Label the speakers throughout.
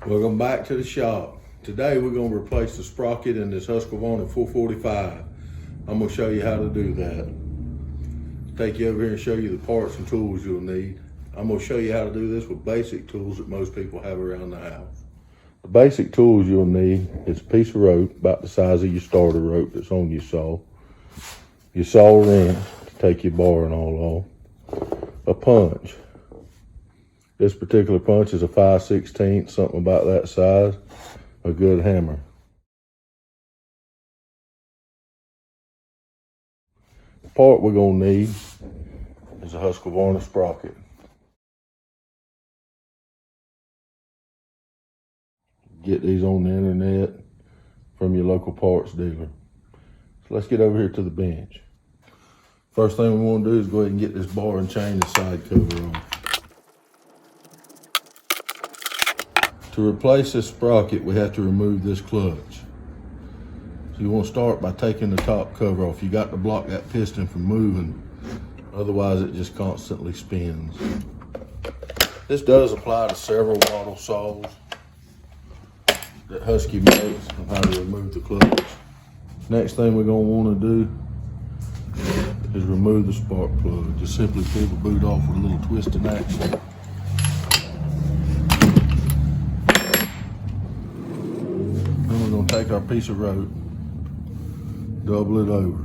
Speaker 1: Welcome back to the shop. Today we're going to replace the sprocket in this Husqvarna 445. I'm going to show you how to do that. Take you over here and show you the parts and tools you'll need. I'm going to show you how to do this with basic tools that most people have around the house. The basic tools you'll need is a piece of rope about the size of your starter rope that's on your saw wrench to take your bar and all off, a punch. This particular punch is a 5/16, something about that size, a good hammer. The part we're gonna need is a Husqvarna sprocket. Get these on the internet from your local parts dealer. So let's get over here to the bench. First thing we wanna do is go ahead and get this bar and chain and side cover on. To replace this sprocket, we have to remove this clutch. So you want to start by taking the top cover off. You got to block that piston from moving, otherwise it just constantly spins. This does apply to several model saws that Husky makes on how to remove the clutch. Next thing we're going to want to do is remove the spark plug. Just simply pull the boot off with a little twist and action. Take our piece of rope, double it over.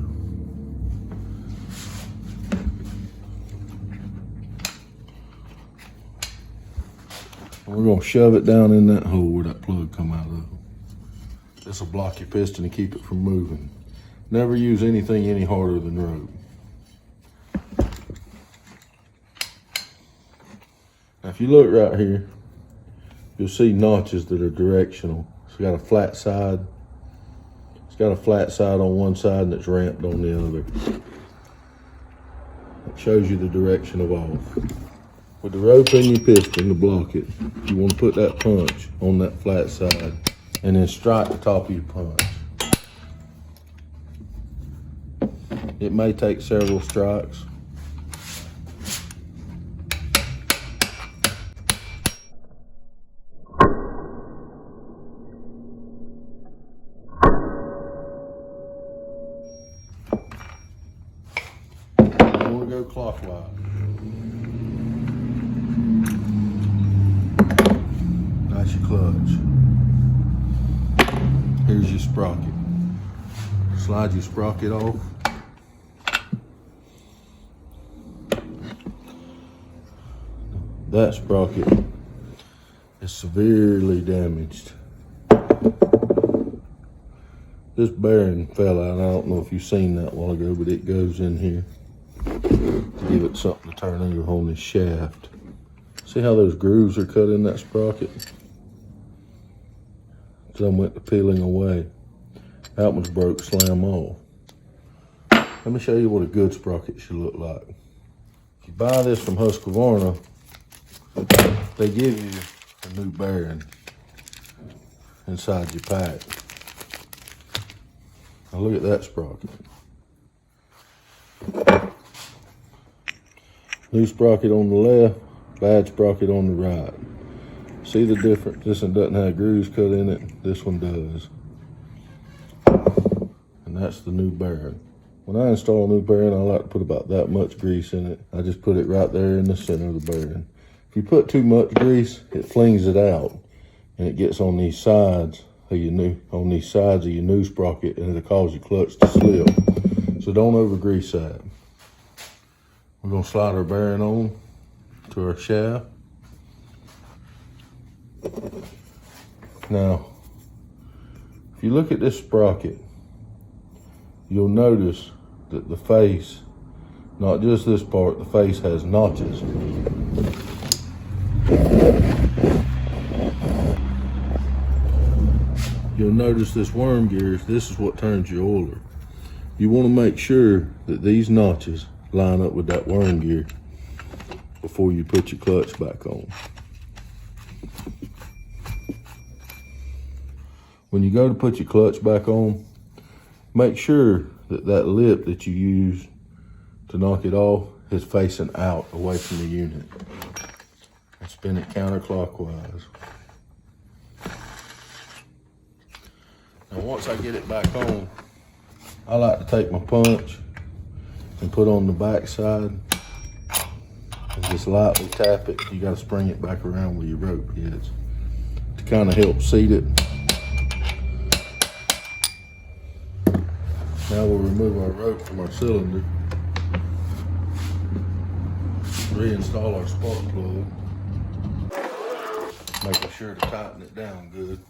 Speaker 1: And we're going to shove it down in that hole where that plug come out of. This will block your piston and keep it from moving. Never use anything any harder than rope. Now if you look right here, you'll see notches that are directional. It's got a flat side. It's got a flat side on one side and it's ramped on the other. It shows you the direction of off. With the rope in your piston to block it, you want to put that punch on that flat side and then strike the top of your punch. It may take several strikes. Go clockwise. That's your clutch. Here's your sprocket. Slide your sprocket off. That sprocket is severely damaged. This bearing fell out. I don't know if you've seen that a while ago, but it goes in here to give it something to turn over on this shaft. See how those grooves are cut in that sprocket? Some went to peeling away. That one's broke, slam off. Let me show you what a good sprocket should look like. If you buy this from Husqvarna, they give you a new bearing inside your pack. Now look at that sprocket. New sprocket on the left, bad sprocket on the right. See the difference? This one doesn't have grooves cut in it. This one does. And that's the new bearing. When I install a new bearing, I like to put about that much grease in it. I just put it right there in the center of the bearing. If you put too much grease, it flings it out and it gets on these sides of your new sprocket, and it'll cause your clutch to slip. So don't over grease that. We're going to slide our bearing on to our shaft. Now, if you look at this sprocket, you'll notice that the face, not just this part, the face has notches. You'll notice this worm gear, this is what turns your oiler. You want to make sure that these notches line up with that worm gear before you put your clutch back on. When you go to put your clutch back on, make sure that that lip that you use to knock it off is facing out away from the unit. And spin it counterclockwise. once I get it back on, I like to take my punch and put on the back side and just lightly tap it. You gotta spring it back around where your rope is to kind of help seat it. Now we'll remove our rope from our cylinder, reinstall our spark plug, making sure to tighten it down good.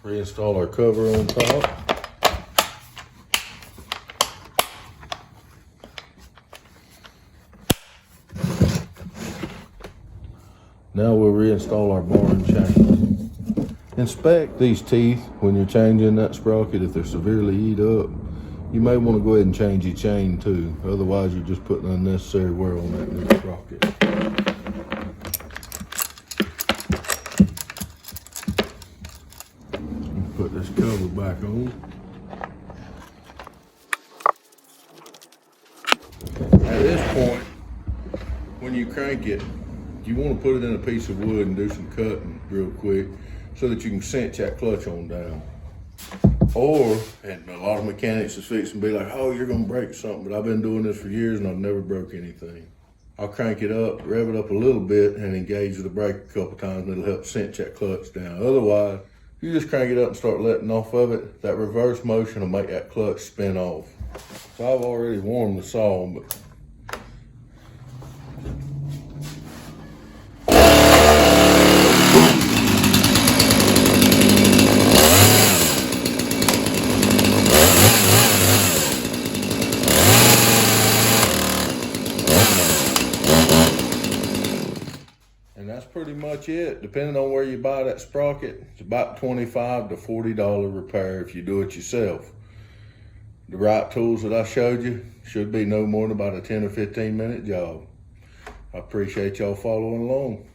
Speaker 1: Reinstall our cover on top. Now we'll reinstall our bar and chain. Inspect these teeth when you're changing that sprocket. If they're severely eat up, you may want to go ahead and change your chain too. Otherwise, you're just putting unnecessary wear on that new sprocket. Put this cover back on. At this point, when you crank it, you want to put it in a piece of wood and do some cutting real quick so that you can cinch that clutch on down. Or, and a lot of mechanics is fixing to be like, oh, you're gonna break something, but I've been doing this for years and I've never broke anything. I'll crank it up, rev it up a little bit and engage with the brake a couple times and it'll help cinch that clutch down. Otherwise, you just crank it up and start letting off of it. That reverse motion will make that clutch spin off. So I've already warmed the saw, but that's pretty much it. Depending on where you buy that sprocket, it's about $25 to $40 repair if you do it yourself. The right tools that I showed you should be no more than about a 10 or 15 minute job. I appreciate y'all following along.